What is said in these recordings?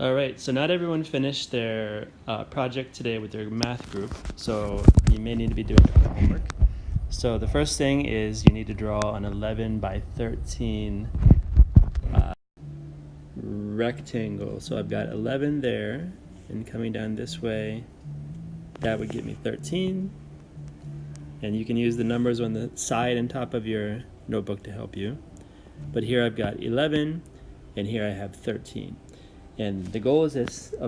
All right, so not everyone finished their project today with their math group, so you may need to be doing your homework. So the first thing is you need to draw an 11 by 13 rectangle. So I've got 11 there, and coming down this way, that would give me 13. And you can use the numbers on the side and top of your notebook to help you. But here I've got 11, and here I have 13. And the goal of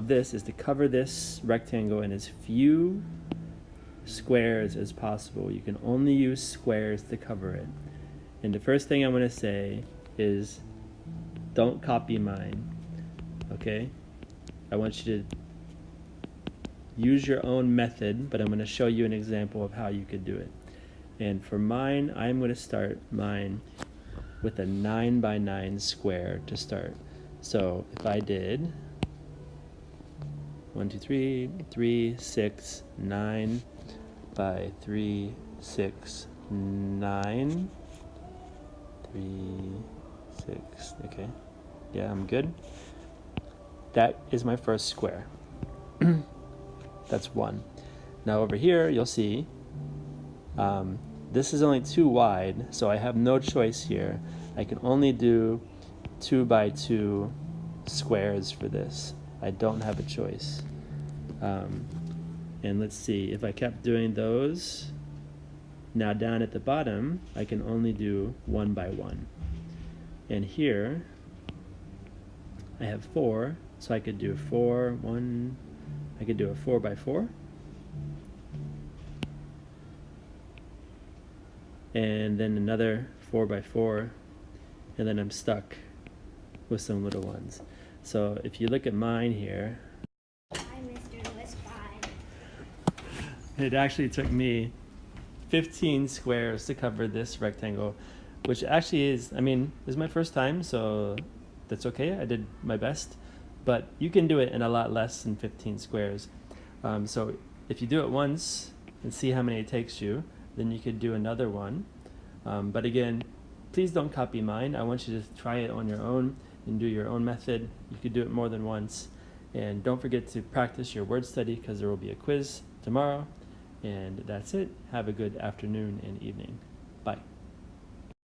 this is to cover this rectangle in as few squares as possible. You can only use squares to cover it. And the first thing I'm going to say is don't copy mine, okay? I want you to use your own method, but I'm going to show you an example of how you could do it. And for mine, I'm going to start mine with a 9 by 9 square to start. So if I did 1, 2, 3, 3, 6, 9 by 3, 6, 9, 3, 6, okay, yeah, I'm good. That is my first square. That's 1. Now over here, you'll see this is only 2 wide, so I have no choice here. I can only do 2 by 2 squares for this. I don't have a choice. And let's see, if I kept doing those, now down at the bottom, I can only do 1 by 1. And here, I have 4, so I could do 4, 1, I could do a 4 by 4. And then another 4 by 4, and then I'm stuck with some little ones. So if you look at mine here, it actually took me 15 squares to cover this rectangle, which actually is, this is my first time, so that's okay. I did my best, but you can do it in a lot less than 15 squares. So if you do it once and see how many it takes you, then you could do another one. But again, please don't copy mine. I want you to try it on your own and do your own method. You could do it more than once. And don't forget to practice your word study because there will be a quiz tomorrow. And that's it. Have a good afternoon and evening. Bye.